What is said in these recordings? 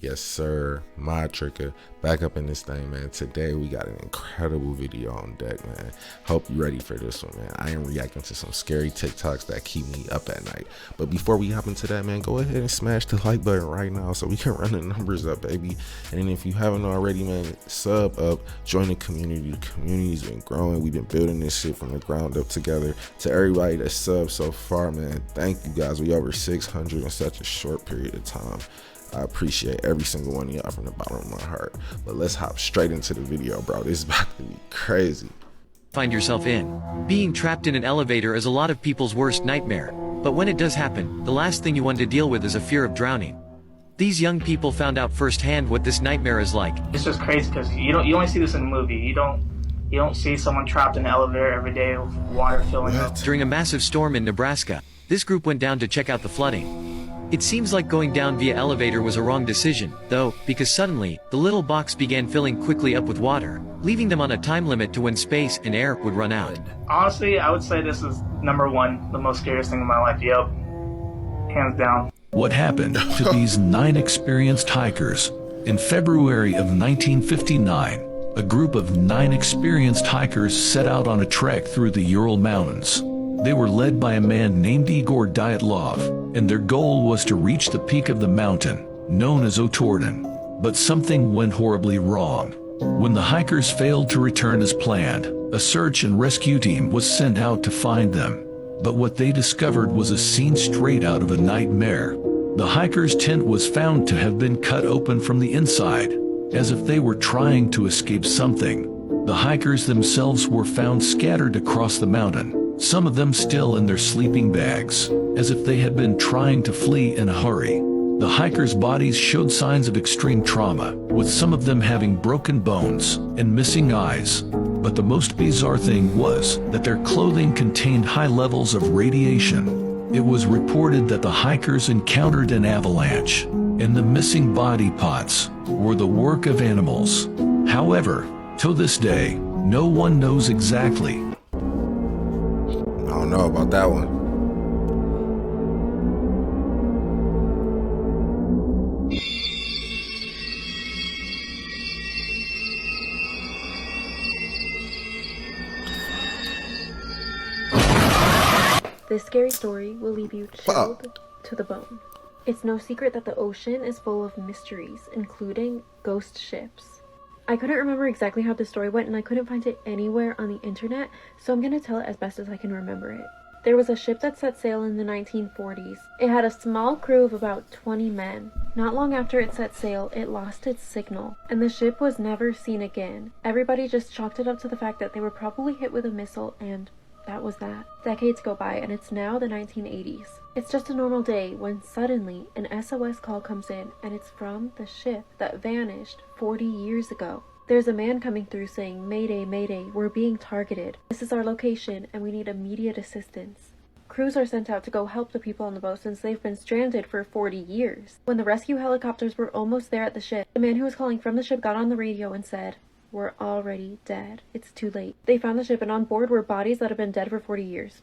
Yes, sir. My tricker back up in this thing, man. Today we got an incredible video on deck, man. Hope you ready for this one, man. I am reacting to some scary TikToks that keep me up at night. But before we hop into that, man, go ahead and smash the like button right now so we can run the numbers up, baby. And if you haven't already, man, sub up, join the community. The community's been growing. We've been building this shit from the ground up together. To everybody that subbed so far, man, thank you guys. We over 600 in such a short period of time. I appreciate every single one of y'all from the bottom of my heart. But let's hop straight into the video, bro. This is about to be crazy. Find yourself in. Being trapped in an elevator is a lot of people's worst nightmare. But when it does happen, the last thing you want to deal with is a fear of drowning. These young people found out firsthand what this nightmare is like. It's just crazy because you only see this in a movie. You don't see someone trapped in an elevator every day with water filling up. During a massive storm in Nebraska, this group went down to check out the flooding. It seems like going down via elevator was a wrong decision, though, because suddenly, the little box began filling quickly up with water, leaving them on a time limit to when space and air would run out. Honestly, I would say this is number one, the most scariest thing in my life. Yep. Hands down. What happened to these 9 experienced hikers? In February of 1959, a group of 9 experienced hikers set out on a trek through the Ural Mountains. They were led by a man named Igor Dyatlov, and their goal was to reach the peak of the mountain, known as Otorden. But something went horribly wrong. When the hikers failed to return as planned, a search and rescue team was sent out to find them. But what they discovered was a scene straight out of a nightmare. The hikers' tent was found to have been cut open from the inside, as if they were trying to escape something. The hikers themselves were found scattered across the mountain, some of them still in their sleeping bags, as if they had been trying to flee in a hurry. The hikers' bodies showed signs of extreme trauma, with some of them having broken bones and missing eyes. But the most bizarre thing was that their clothing contained high levels of radiation. It was reported that the hikers encountered an avalanche, and the missing body parts were the work of animals. However, to this day, no one knows exactly. I don't know about that one. This scary story will leave you chilled to the bone. It's no secret that the ocean is full of mysteries, including ghost ships. I couldn't remember exactly how the story went, and I couldn't find it anywhere on the internet, so I'm gonna tell it as best as I can remember it. There was a ship that set sail in the 1940s. It had a small crew of about 20 men. Not long after it set sail, it lost its signal, and the ship was never seen again. Everybody just chalked it up to the fact that they were probably hit with a missile, and that was that. Decades go by, and it's now the 1980s. It's just a normal day when suddenly an SOS call comes in, and it's from the ship that vanished 40 years ago. There's a man coming through saying, "Mayday, mayday, we're being targeted. This is our location, and we need immediate assistance." Crews are sent out to go help the people on the boat since they've been stranded for 40 years. When the rescue helicopters were almost there at the ship, the man who was calling from the ship got on the radio and said, "We're already dead. It's too late." They found the ship, and on board were bodies that have been dead for 40 years.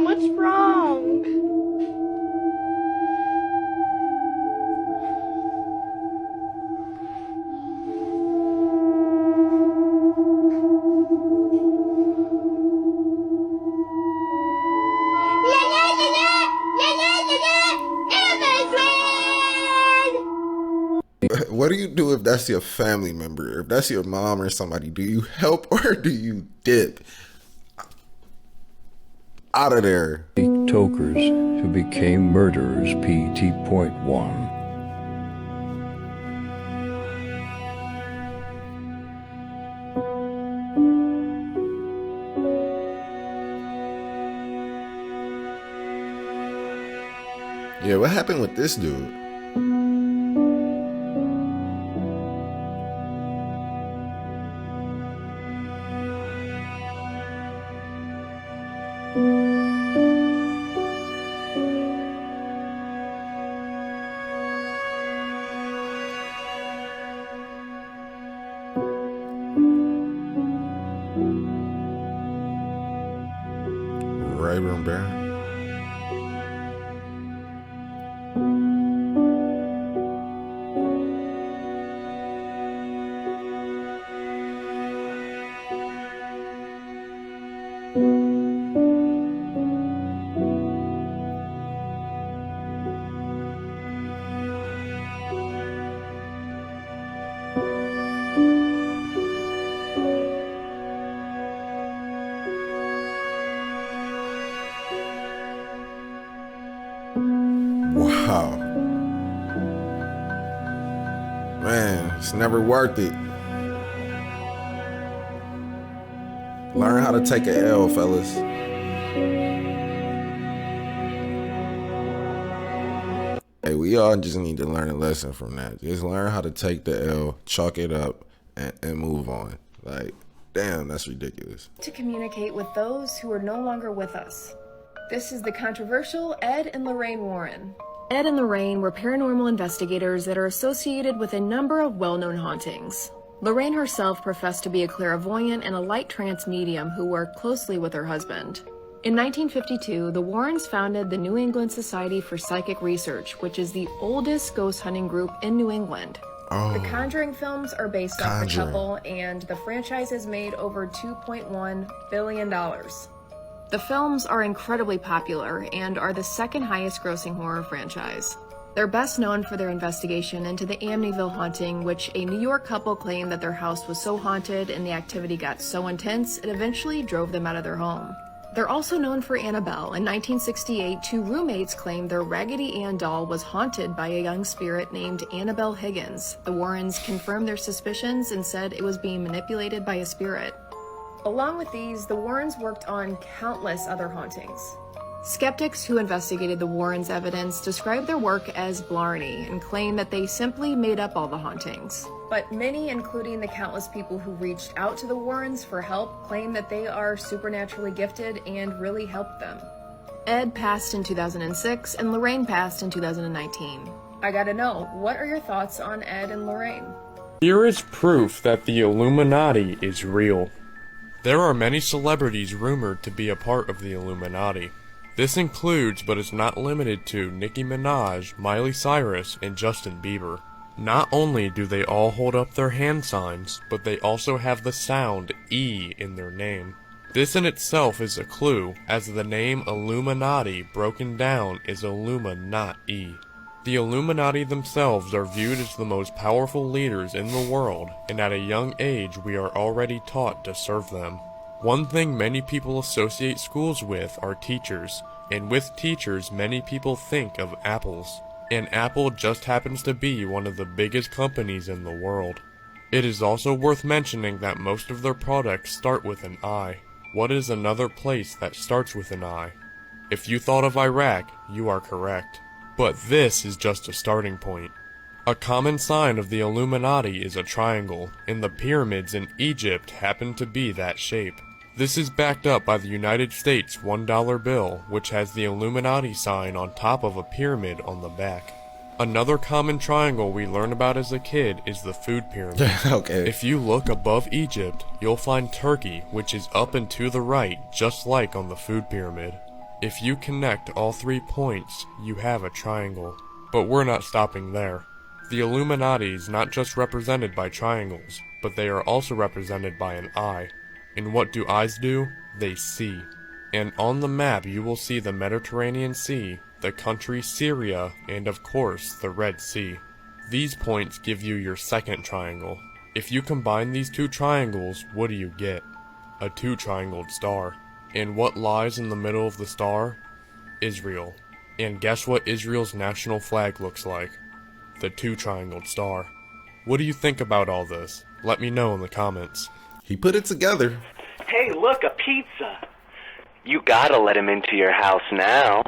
What's wrong? What do you do if that's your family member? If that's your mom or somebody, do you help or do you dip out of there? Tokers who became murderers, PT.1. Yeah, what happened with this dude? Right, Baron. Wow. Man, it's never worth it. Learn how to take an L, fellas. Hey, we all just need to learn a lesson from that. Just learn how to take the L, chalk it up, and move on. Like, damn, that's ridiculous. To communicate with those who are no longer with us. This is the controversial Ed and Lorraine Warren. Ed and Lorraine were paranormal investigators that are associated with a number of well-known hauntings. Lorraine herself professed to be a clairvoyant and a light trance medium who worked closely with her husband. In 1952, the Warrens founded the New England Society for Psychic Research, which is the oldest ghost hunting group in New England. Oh, The Conjuring films are based off the couple, and the franchise has made over $2.1 billion. The films are incredibly popular and are the second highest grossing horror franchise. They're best known for their investigation into the Amityville haunting, which a New York couple claimed that their house was so haunted and the activity got so intense it eventually drove them out of their home. They're also known for Annabelle. In 1968, two roommates claimed their Raggedy Ann doll was haunted by a young spirit named Annabelle Higgins. The Warrens confirmed their suspicions and said it was being manipulated by a spirit. Along with these, the Warrens worked on countless other hauntings. Skeptics who investigated the Warrens' evidence described their work as blarney and claimed that they simply made up all the hauntings. But many, including the countless people who reached out to the Warrens for help, claim that they are supernaturally gifted and really helped them. Ed passed in 2006 and Lorraine passed in 2019. I gotta know, what are your thoughts on Ed and Lorraine? Here is proof that the Illuminati is real. There are many celebrities rumored to be a part of the Illuminati. This includes, but is not limited to, Nicki Minaj, Miley Cyrus, and Justin Bieber. Not only do they all hold up their hand signs, but they also have the sound E in their name. This in itself is a clue, as the name Illuminati broken down is Illuma, not E. The Illuminati themselves are viewed as the most powerful leaders in the world, and at a young age we are already taught to serve them. One thing many people associate schools with are teachers, and with teachers many people think of apples. And Apple just happens to be one of the biggest companies in the world. It is also worth mentioning that most of their products start with an I. What is another place that starts with an I? If you thought of Iraq, you are correct. But this is just a starting point. A common sign of the Illuminati is a triangle, and the pyramids in Egypt happen to be that shape. This is backed up by the United States $1 bill, which has the Illuminati sign on top of a pyramid on the back. Another common triangle we learn about as a kid is the food pyramid. Okay. If you look above Egypt, you'll find Turkey, which is up and to the right, just like on the food pyramid. If you connect all 3 points, you have a triangle. But we're not stopping there. The Illuminati is not just represented by triangles, but they are also represented by an eye. And what do eyes do? They see. And on the map you will see the Mediterranean Sea, the country Syria, and of course the Red Sea. These points give you your second triangle. If you combine these two triangles, what do you get? A two-triangled star. And what lies in the middle of the star? Israel. And guess what Israel's national flag looks like? The two-triangled star. What do you think about all this? Let me know in the comments. He put it together. Hey, look, a pizza. You gotta let him into your house now.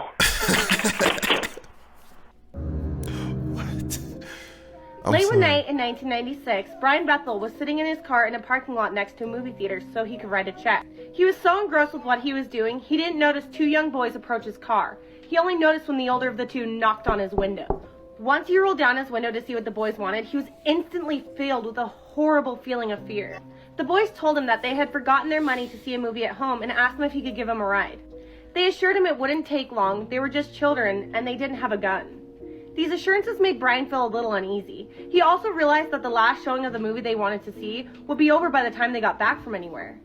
Late one night in 1996, Brian Bethel was sitting in his car in a parking lot next to a movie theater so he could write a check. He was so engrossed with what he was doing, he didn't notice two young boys approach his car. He only noticed when the older of the two knocked on his window. Once he rolled down his window to see what the boys wanted, he was instantly filled with a horrible feeling of fear. The boys told him that they had forgotten their money to see a movie at home and asked him if he could give them a ride. They assured him it wouldn't take long, they were just children, and they didn't have a gun. These assurances made Brian feel a little uneasy. He also realized that the last showing of the movie they wanted to see would be over by the time they got back from anywhere.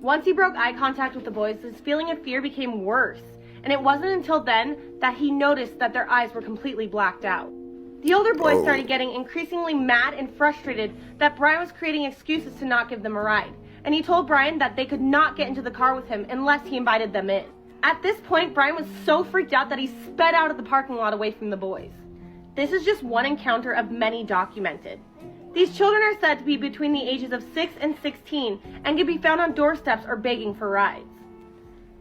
Once he broke eye contact with the boys, his feeling of fear became worse, and it wasn't until then that he noticed that their eyes were completely blacked out. The older boys started getting increasingly mad and frustrated that Brian was creating excuses to not give them a ride, and he told Brian that they could not get into the car with him unless he invited them in. At this point, Brian was so freaked out that he sped out of the parking lot away from the boys. This is just one encounter of many documented. These children are said to be between the ages of 6 and 16 and can be found on doorsteps or begging for rides.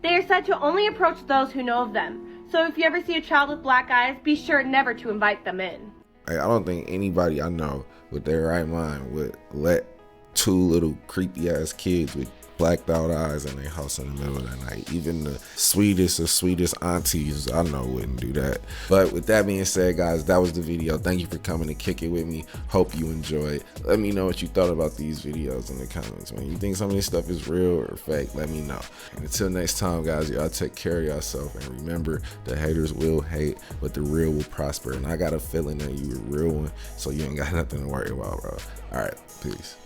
They are said to only approach those who know of them, so if you ever see a child with black eyes, be sure never to invite them in. I don't think anybody I know with their right mind would let two little creepy ass kids with blacked out eyes in their house in the middle of the night. Even the sweetest of sweetest aunties I know wouldn't do that. But with that being said, guys, that was the video. Thank you for coming to kick it with me. Hope you enjoyed. Let me know what you thought about these videos in the comments, man. You think some of this stuff is real or fake? Let me know. And until next time, guys, y'all take care of yourself, and remember, the haters will hate, but the real will prosper. And I got a feeling that you a real one, so you ain't got nothing to worry about, bro. All right, peace.